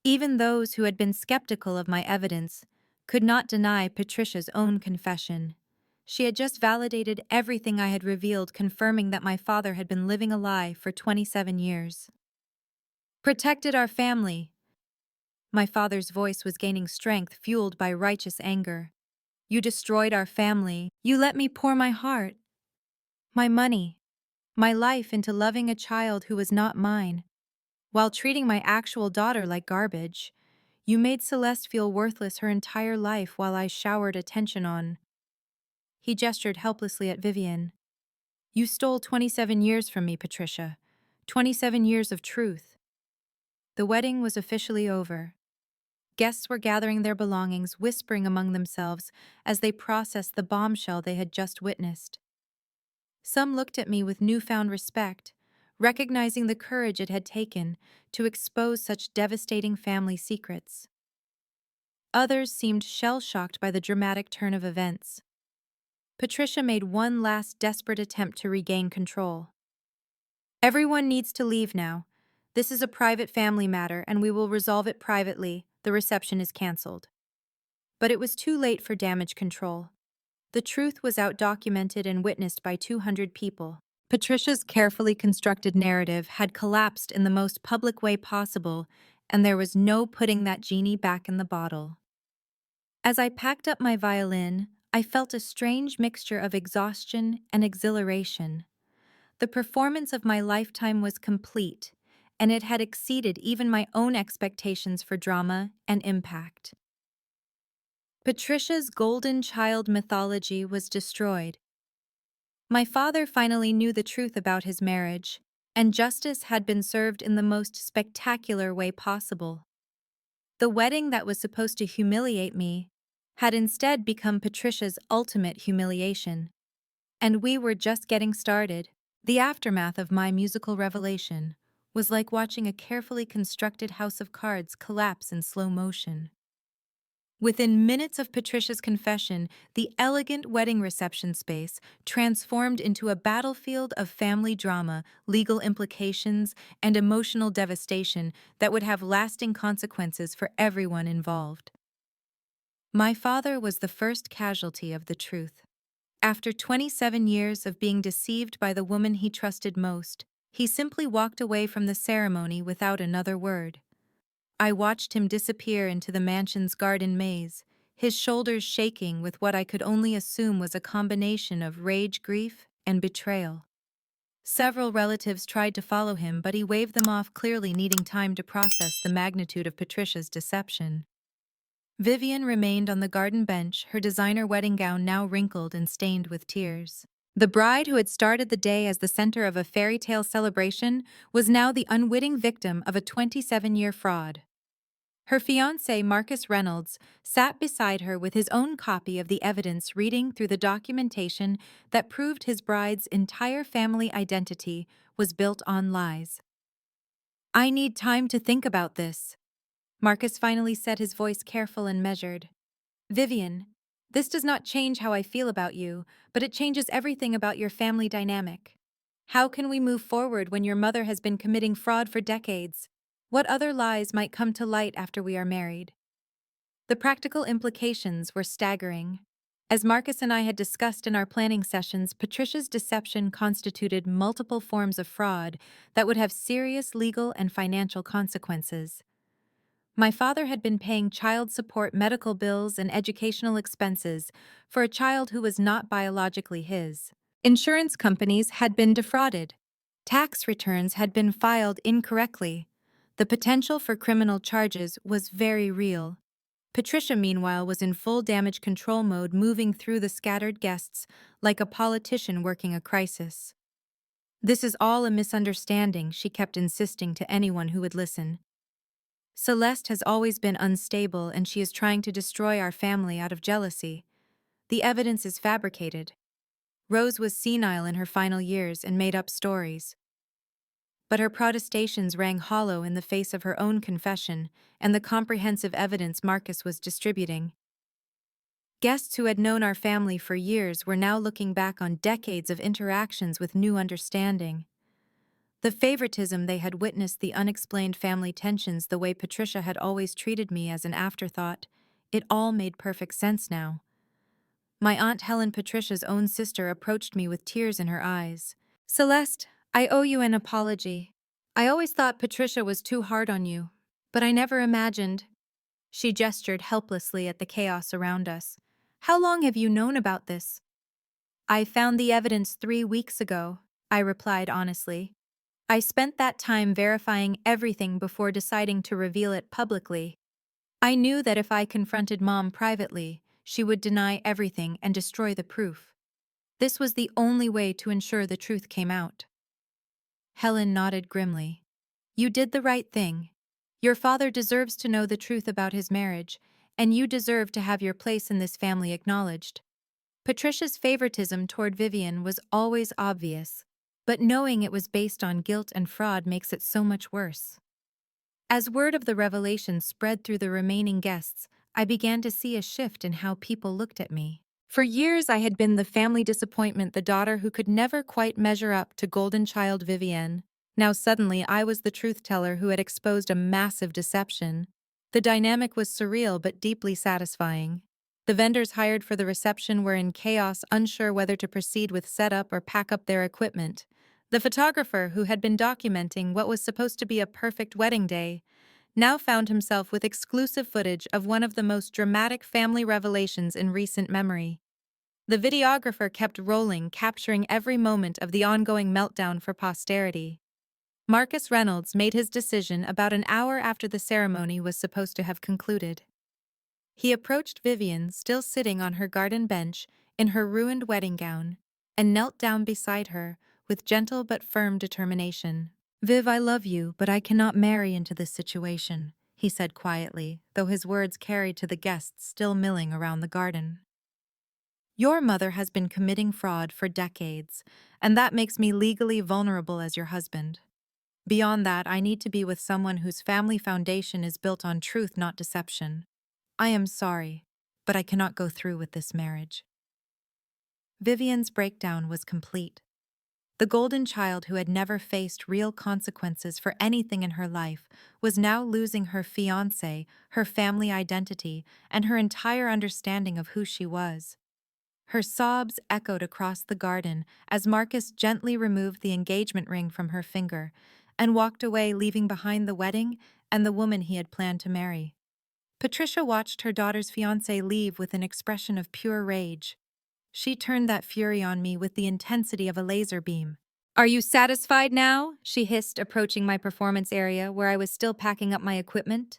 Even those who had been skeptical of my evidence could not deny Patricia's own confession. She had just validated everything I had revealed, confirming that my father had been living a lie for 27 years. "Protected our family." My father's voice was gaining strength, fueled by righteous anger. "You destroyed our family. You let me pour my heart, my money, my life into loving a child who was not mine, while treating my actual daughter like garbage. You made Celeste feel worthless her entire life while I showered attention on..." He gestured helplessly at Vivian. "You stole 27 years from me, Patricia. 27 years of truth." The wedding was officially over. Guests were gathering their belongings, whispering among themselves as they processed the bombshell they had just witnessed. Some looked at me with newfound respect, recognizing the courage it had taken to expose such devastating family secrets. Others seemed shell-shocked by the dramatic turn of events. Patricia made one last desperate attempt to regain control. "Everyone needs to leave now. This is a private family matter and we will resolve it privately. The reception is cancelled." But it was too late for damage control. The truth was out, documented and witnessed by 200 people. Patricia's carefully constructed narrative had collapsed in the most public way possible, and there was no putting that genie back in the bottle. As I packed up my violin, I felt a strange mixture of exhaustion and exhilaration. The performance of my lifetime was complete, and it had exceeded even my own expectations for drama and impact. Patricia's golden child mythology was destroyed. My father finally knew the truth about his marriage, and justice had been served in the most spectacular way possible. The wedding that was supposed to humiliate me had instead become Patricia's ultimate humiliation. And we were just getting started. The aftermath of my musical revelation was like watching a carefully constructed house of cards collapse in slow motion. Within minutes of Patricia's confession, the elegant wedding reception space transformed into a battlefield of family drama, legal implications, and emotional devastation that would have lasting consequences for everyone involved. My father was the first casualty of the truth. After 27 years of being deceived by the woman he trusted most, he simply walked away from the ceremony without another word. I watched him disappear into the mansion's garden maze, his shoulders shaking with what I could only assume was a combination of rage, grief, and betrayal. Several relatives tried to follow him, but he waved them off, clearly needing time to process the magnitude of Patricia's deception. Vivian remained on the garden bench, her designer wedding gown now wrinkled and stained with tears. The bride who had started the day as the center of a fairy tale celebration was now the unwitting victim of a 27-year fraud. Her fiancé, Marcus Reynolds, sat beside her with his own copy of the evidence, reading through the documentation that proved his bride's entire family identity was built on lies. "I need time to think about this," Marcus finally said, his voice careful and measured. "Vivian, this does not change how I feel about you, but it changes everything about your family dynamic. How can we move forward when your mother has been committing fraud for decades? What other lies might come to light after we are married?" The practical implications were staggering. As Marcus and I had discussed in our planning sessions, Patricia's deception constituted multiple forms of fraud that would have serious legal and financial consequences. My father had been paying child support, medical bills, and educational expenses for a child who was not biologically his. Insurance companies had been defrauded. Tax returns had been filed incorrectly. The potential for criminal charges was very real. Patricia, meanwhile, was in full damage control mode, moving through the scattered guests like a politician working a crisis. "This is all a misunderstanding," she kept insisting to anyone who would listen. "Celeste has always been unstable, and she is trying to destroy our family out of jealousy. The evidence is fabricated." Rose was senile in her final years and made up stories. But her protestations rang hollow in the face of her own confession and the comprehensive evidence Marcus was distributing. Guests who had known our family for years were now looking back on decades of interactions with new understanding. The favoritism they had witnessed, the unexplained family tensions, the way Patricia had always treated me as an afterthought, it all made perfect sense now. My Aunt Helen, Patricia's own sister, approached me with tears in her eyes. "Celeste, I owe you an apology. I always thought Patricia was too hard on you, but I never imagined." She gestured helplessly at the chaos around us. "How long have you known about this?" "I found the evidence 3 weeks ago," I replied honestly. "I spent that time verifying everything before deciding to reveal it publicly. I knew that if I confronted Mom privately, she would deny everything and destroy the proof. This was the only way to ensure the truth came out." Helen nodded grimly. "You did the right thing. Your father deserves to know the truth about his marriage, and you deserve to have your place in this family acknowledged." Patricia's favoritism toward Vivian was always obvious, but knowing it was based on guilt and fraud makes it so much worse. As word of the revelation spread through the remaining guests, I began to see a shift in how people looked at me. For years I had been the family disappointment, the daughter who could never quite measure up to golden child Vivienne. Now suddenly I was the truth teller who had exposed a massive deception. The dynamic was surreal but deeply satisfying. The vendors hired for the reception were in chaos, unsure whether to proceed with setup or pack up their equipment. The photographer, who had been documenting what was supposed to be a perfect wedding day, now found himself with exclusive footage of one of the most dramatic family revelations in recent memory. The videographer kept rolling, capturing every moment of the ongoing meltdown for posterity. Marcus Reynolds made his decision about an hour after the ceremony was supposed to have concluded. He approached Vivian, still sitting on her garden bench in her ruined wedding gown, and knelt down beside her with gentle but firm determination. "Viv, I love you, but I cannot marry into this situation," he said quietly, though his words carried to the guests still milling around the garden. "Your mother has been committing fraud for decades, and that makes me legally vulnerable as your husband. Beyond that, I need to be with someone whose family foundation is built on truth, not deception. I am sorry, but I cannot go through with this marriage." Vivian's breakdown was complete. The golden child who had never faced real consequences for anything in her life was now losing her fiancé, her family identity, and her entire understanding of who she was. Her sobs echoed across the garden as Marcus gently removed the engagement ring from her finger and walked away, leaving behind the wedding and the woman he had planned to marry. Patricia watched her daughter's fiancé leave with an expression of pure rage. She turned that fury on me with the intensity of a laser beam. "Are you satisfied now?" she hissed, approaching my performance area where I was still packing up my equipment.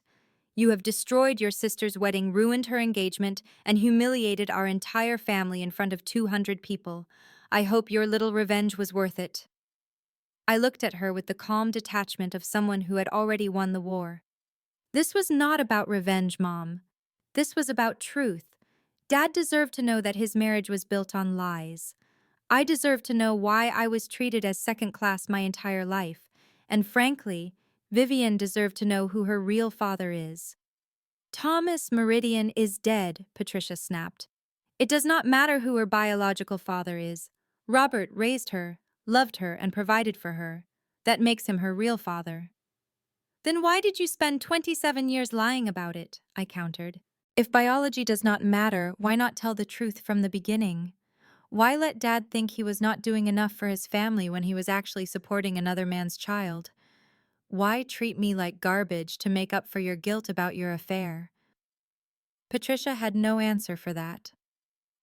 "You have destroyed your sister's wedding, ruined her engagement, and humiliated our entire family in front of 200 people. I hope your little revenge was worth it." I looked at her with the calm detachment of someone who had already won the war. This was not about revenge, Mom. This was about truth. Dad deserved to know that his marriage was built on lies. I deserved to know why I was treated as second class my entire life. And frankly, Vivian deserved to know who her real father is. "Thomas Meridian is dead," Patricia snapped. "It does not matter who her biological father is. Robert raised her, loved her, and provided for her. That makes him her real father." "Then why did you spend 27 years lying about it?" I countered. "If biology does not matter, why not tell the truth from the beginning? Why let Dad think he was not doing enough for his family when he was actually supporting another man's child? Why treat me like garbage to make up for your guilt about your affair?" Patricia had no answer for that.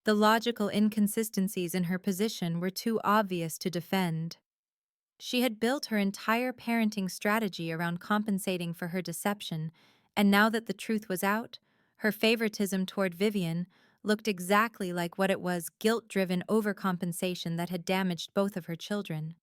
The logical inconsistencies in her position were too obvious to defend. She had built her entire parenting strategy around compensating for her deception, and now that the truth was out, her favoritism toward Vivian looked exactly like what it was, guilt-driven overcompensation that had damaged both of her children.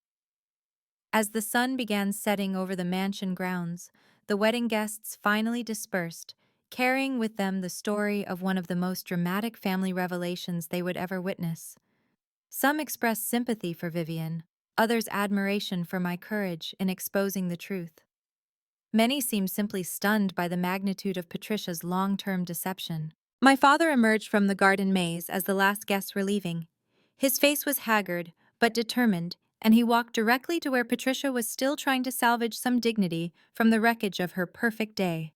As the sun began setting over the mansion grounds, the wedding guests finally dispersed, carrying with them the story of one of the most dramatic family revelations they would ever witness. Some expressed sympathy for Vivian, others admiration for my courage in exposing the truth. Many seemed simply stunned by the magnitude of Patricia's long-term deception. My father emerged from the garden maze as the last guests were leaving. His face was haggard, but determined, and he walked directly to where Patricia was still trying to salvage some dignity from the wreckage of her perfect day.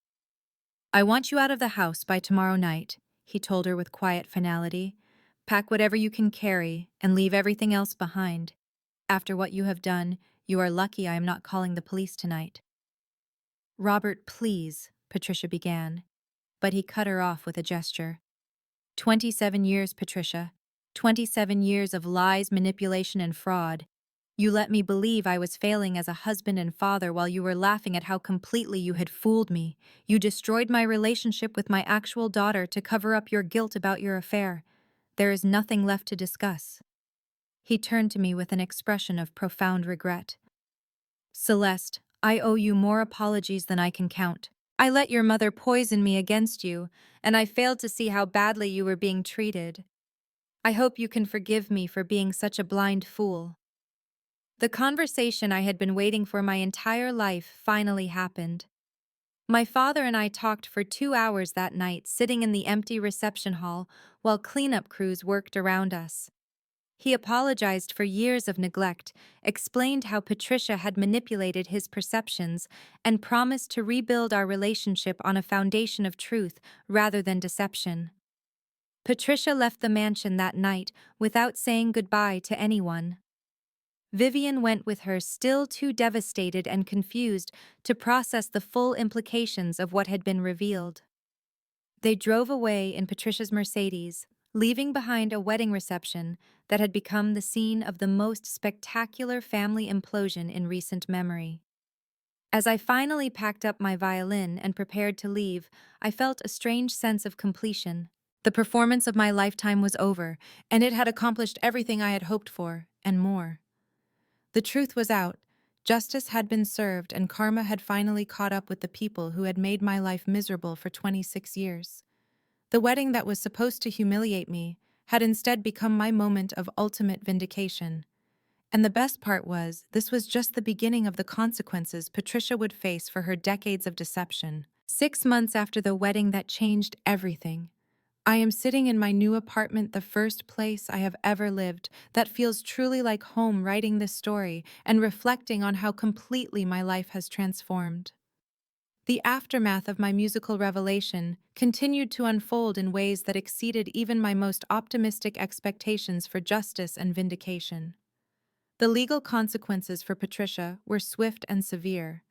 "I want you out of the house by tomorrow night," he told her with quiet finality. "Pack whatever you can carry and leave everything else behind. After what you have done, you are lucky I am not calling the police tonight." "Robert, please," Patricia began, but he cut her off with a gesture. 27 years, Patricia. 27 years of lies, manipulation, and fraud. You let me believe I was failing as a husband and father while you were laughing at how completely you had fooled me. You destroyed my relationship with my actual daughter to cover up your guilt about your affair. There is nothing left to discuss." He turned to me with an expression of profound regret. "Celeste, I owe you more apologies than I can count. I let your mother poison me against you, and I failed to see how badly you were being treated. I hope you can forgive me for being such a blind fool." The conversation I had been waiting for my entire life finally happened. My father and I talked for 2 hours that night, sitting in the empty reception hall while cleanup crews worked around us. He apologized for years of neglect, explained how Patricia had manipulated his perceptions, and promised to rebuild our relationship on a foundation of truth rather than deception. Patricia left the mansion that night without saying goodbye to anyone. Vivian went with her, still too devastated and confused to process the full implications of what had been revealed. They drove away in Patricia's Mercedes, leaving behind a wedding reception that had become the scene of the most spectacular family implosion in recent memory. As I finally packed up my violin and prepared to leave, I felt a strange sense of completion. The performance of my lifetime was over, and it had accomplished everything I had hoped for, and more. The truth was out, justice had been served, and karma had finally caught up with the people who had made my life miserable for 26 years. The wedding that was supposed to humiliate me had instead become my moment of ultimate vindication. And the best part was, this was just the beginning of the consequences Patricia would face for her decades of deception. 6 months after the wedding that changed everything, I am sitting in my new apartment, the first place I have ever lived, that feels truly like home, writing this story and reflecting on how completely my life has transformed. The aftermath of my musical revelation continued to unfold in ways that exceeded even my most optimistic expectations for justice and vindication. The legal consequences for Patricia were swift and severe.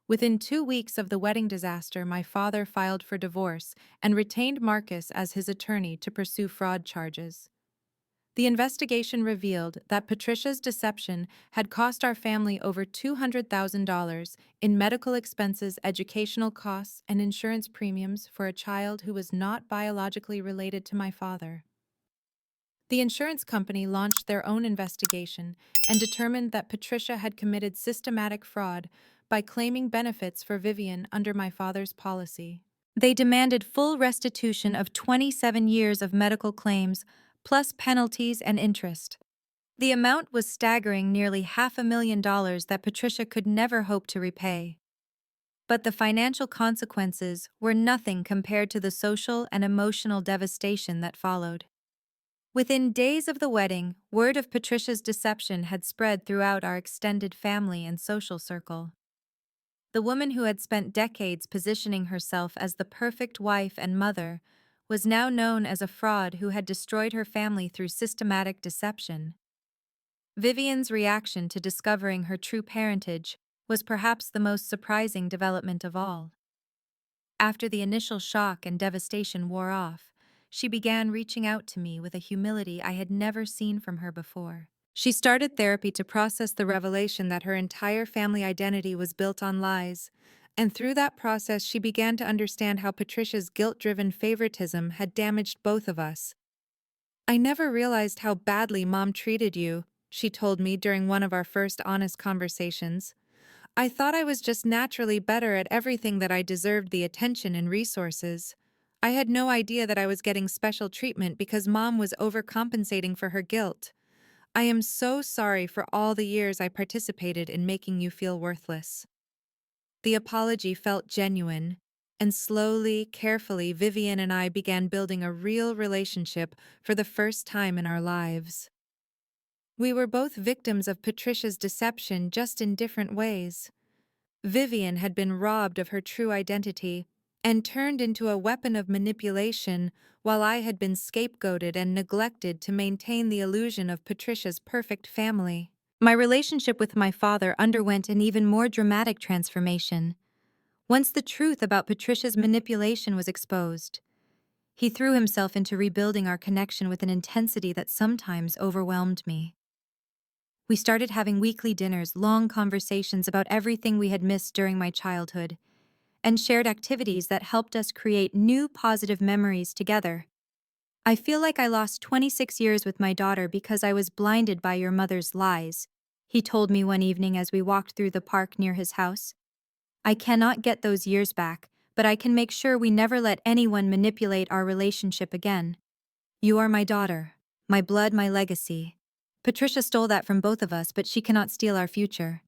Within 2 weeks of the wedding disaster, my father filed for divorce and retained Marcus as his attorney to pursue fraud charges. The investigation revealed that Patricia's deception had cost our family over $200,000 in medical expenses, educational costs, and insurance premiums for a child who was not biologically related to my father. The insurance company launched their own investigation and determined that Patricia had committed systematic fraud by claiming benefits for Vivian under my father's policy. They demanded full restitution of 27 years of medical claims, plus penalties and interest. The amount was staggering, nearly $500,000 that Patricia could never hope to repay. But the financial consequences were nothing compared to the social and emotional devastation that followed. Within days of the wedding, word of Patricia's deception had spread throughout our extended family and social circle. The woman who had spent decades positioning herself as the perfect wife and mother was now known as a fraud who had destroyed her family through systematic deception. Vivian's reaction to discovering her true parentage was perhaps the most surprising development of all. After the initial shock and devastation wore off, she began reaching out to me with a humility I had never seen from her before. She started therapy to process the revelation that her entire family identity was built on lies, and through that process she began to understand how Patricia's guilt-driven favoritism had damaged both of us. "I never realized how badly Mom treated you," she told me during one of our first honest conversations. "I thought I was just naturally better at everything, that I deserved the attention and resources. I had no idea that I was getting special treatment because Mom was overcompensating for her guilt. I am so sorry for all the years I participated in making you feel worthless." The apology felt genuine, and slowly, carefully, Vivian and I began building a real relationship for the first time in our lives. We were both victims of Patricia's deception, just in different ways. Vivian had been robbed of her true identity and turned into a weapon of manipulation, while I had been scapegoated and neglected to maintain the illusion of Patricia's perfect family. My relationship with my father underwent an even more dramatic transformation. Once the truth about Patricia's manipulation was exposed, he threw himself into rebuilding our connection with an intensity that sometimes overwhelmed me. We started having weekly dinners, long conversations about everything we had missed during my childhood, and shared activities that helped us create new positive memories together. "I feel like I lost 26 years with my daughter because I was blinded by your mother's lies," he told me one evening as we walked through the park near his house. "I cannot get those years back, but I can make sure we never let anyone manipulate our relationship again. You are my daughter, my blood, my legacy. Patricia stole that from both of us, but she cannot steal our future."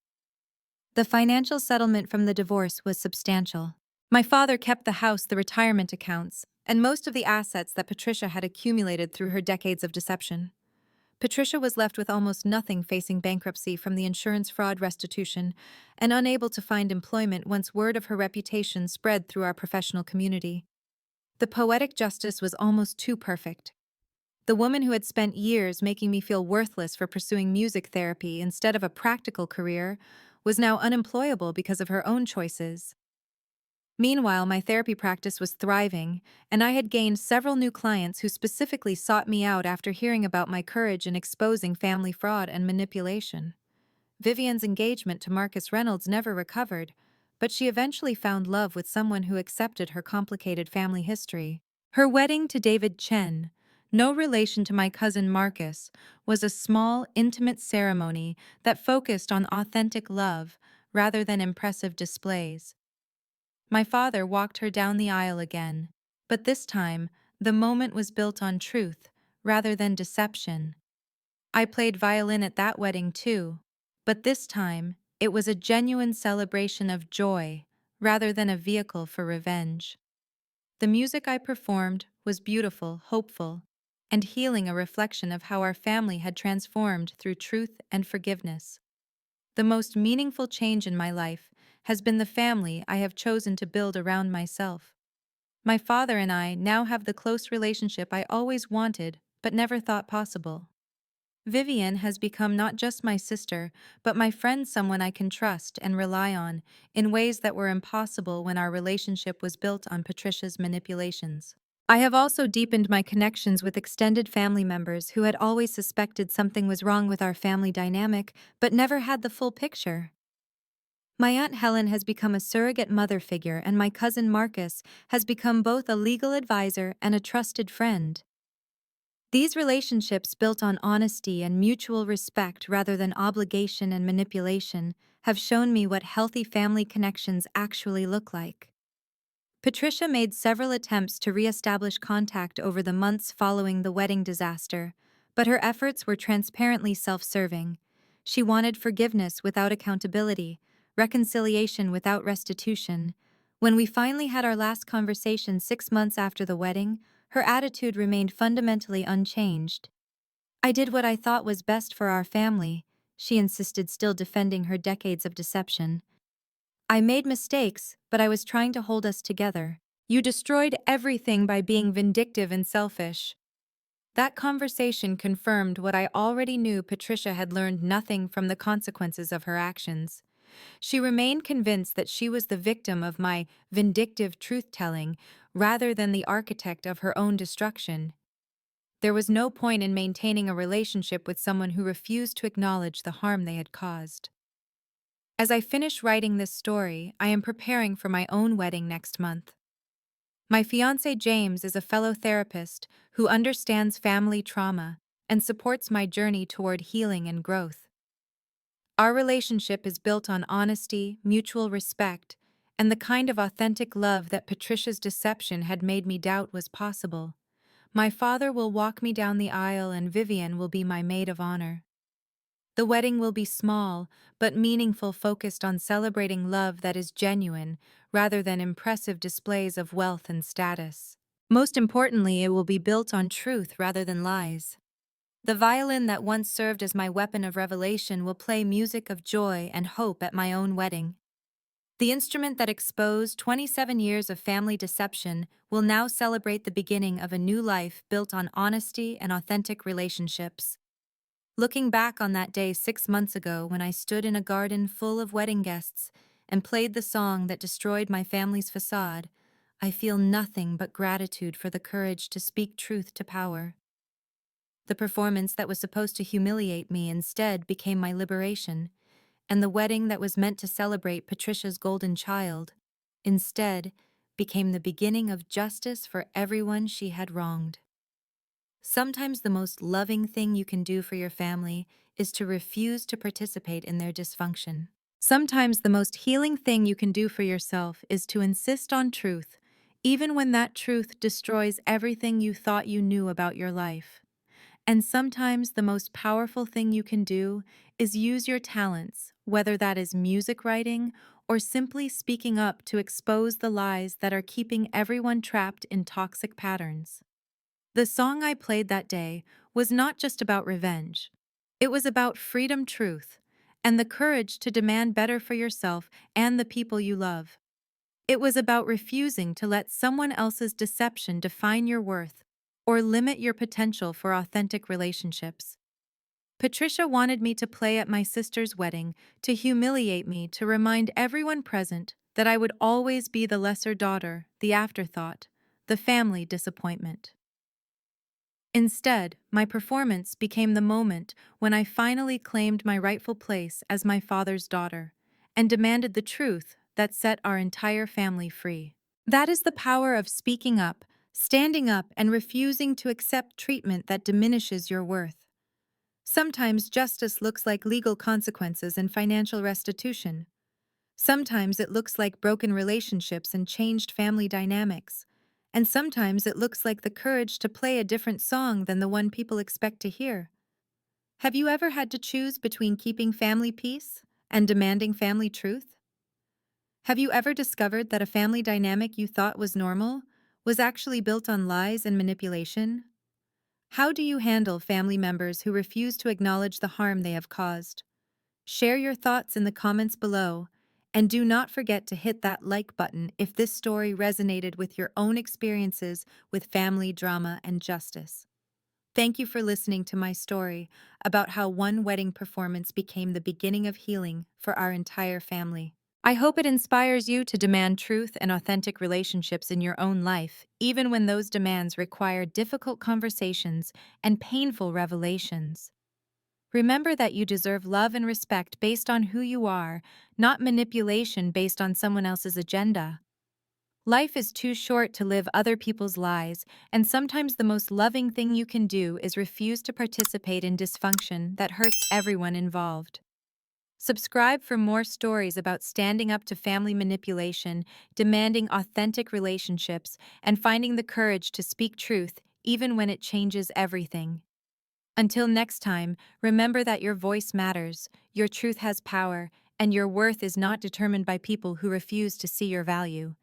The financial settlement from the divorce was substantial. My father kept the house, the retirement accounts, and most of the assets that Patricia had accumulated through her decades of deception. Patricia was left with almost nothing, facing bankruptcy from the insurance fraud restitution, and unable to find employment once word of her reputation spread through our professional community. The poetic justice was almost too perfect. The woman who had spent years making me feel worthless for pursuing music therapy instead of a practical career was now unemployable because of her own choices. Meanwhile, my therapy practice was thriving, and I had gained several new clients who specifically sought me out after hearing about my courage in exposing family fraud and manipulation. Vivian's engagement to Marcus Reynolds never recovered, but she eventually found love with someone who accepted her complicated family history. Her wedding to David Chen, no relation to my cousin Marcus, was a small, intimate ceremony that focused on authentic love rather than impressive displays. My father walked her down the aisle again, but this time the moment was built on truth rather than deception. I played violin at that wedding too, but this time it was a genuine celebration of joy rather than a vehicle for revenge. The music I performed was beautiful, hopeful, and healing, a reflection of how our family had transformed through truth and forgiveness. The most meaningful change in my life has been the family I have chosen to build around myself. My father and I now have the close relationship I always wanted but never thought possible. Vivian has become not just my sister, but my friend, someone I can trust and rely on in ways that were impossible when our relationship was built on Patricia's manipulations. I have also deepened my connections with extended family members who had always suspected something was wrong with our family dynamic, but never had the full picture. My Aunt Helen has become a surrogate mother figure, and my cousin Marcus has become both a legal advisor and a trusted friend. These relationships, built on honesty and mutual respect rather than obligation and manipulation, have shown me what healthy family connections actually look like. Patricia made several attempts to re-establish contact over the months following the wedding disaster, but her efforts were transparently self-serving. She wanted forgiveness without accountability, reconciliation without restitution. When we finally had our last conversation 6 months after the wedding, her attitude remained fundamentally unchanged. "I did what I thought was best for our family," she insisted, still defending her decades of deception. "I made mistakes, but I was trying to hold us together. You destroyed everything by being vindictive and selfish." That conversation confirmed what I already knew: Patricia had learned nothing from the consequences of her actions. She remained convinced that she was the victim of my vindictive truth-telling rather than the architect of her own destruction. There was no point in maintaining a relationship with someone who refused to acknowledge the harm they had caused. As I finish writing this story, I am preparing for my own wedding next month. My fiancé James is a fellow therapist who understands family trauma and supports my journey toward healing and growth. Our relationship is built on honesty, mutual respect, and the kind of authentic love that Patricia's deception had made me doubt was possible. My father will walk me down the aisle, and Vivian will be my maid of honor. The wedding will be small, but meaningful, focused on celebrating love that is genuine rather than impressive displays of wealth and status. Most importantly, it will be built on truth rather than lies. The violin that once served as my weapon of revelation will play music of joy and hope at my own wedding. The instrument that exposed 27 years of family deception will now celebrate the beginning of a new life built on honesty and authentic relationships. Looking back on that day 6 months ago, when I stood in a garden full of wedding guests and played the song that destroyed my family's facade, I feel nothing but gratitude for the courage to speak truth to power. The performance that was supposed to humiliate me instead became my liberation, and the wedding that was meant to celebrate Patricia's golden child instead became the beginning of justice for everyone she had wronged. Sometimes the most loving thing you can do for your family is to refuse to participate in their dysfunction. Sometimes the most healing thing you can do for yourself is to insist on truth, even when that truth destroys everything you thought you knew about your life. And sometimes the most powerful thing you can do is use your talents, whether that is music writing or simply speaking up, to expose the lies that are keeping everyone trapped in toxic patterns. The song I played that day was not just about revenge. It was about freedom, truth, and the courage to demand better for yourself and the people you love. It was about refusing to let someone else's deception define your worth or limit your potential for authentic relationships. Patricia wanted me to play at my sister's wedding, to humiliate me, to remind everyone present that I would always be the lesser daughter, the afterthought, the family disappointment. Instead, my performance became the moment when I finally claimed my rightful place as my father's daughter and demanded the truth that set our entire family free. That is the power of speaking up, standing up, and refusing to accept treatment that diminishes your worth. Sometimes justice looks like legal consequences and financial restitution. Sometimes it looks like broken relationships and changed family dynamics. And sometimes it looks like the courage to play a different song than the one people expect to hear. Have you ever had to choose between keeping family peace and demanding family truth? Have you ever discovered that a family dynamic you thought was normal was actually built on lies and manipulation? How do you handle family members who refuse to acknowledge the harm they have caused? Share your thoughts in the comments below, and do not forget to hit that like button if this story resonated with your own experiences with family drama and justice. Thank you for listening to my story about how one wedding performance became the beginning of healing for our entire family. I hope it inspires you to demand truth and authentic relationships in your own life, even when those demands require difficult conversations and painful revelations. Remember that you deserve love and respect based on who you are, not manipulation based on someone else's agenda. Life is too short to live other people's lies, and sometimes the most loving thing you can do is refuse to participate in dysfunction that hurts everyone involved. Subscribe for more stories about standing up to family manipulation, demanding authentic relationships, and finding the courage to speak truth even when it changes everything. Until next time, remember that your voice matters, your truth has power, and your worth is not determined by people who refuse to see your value.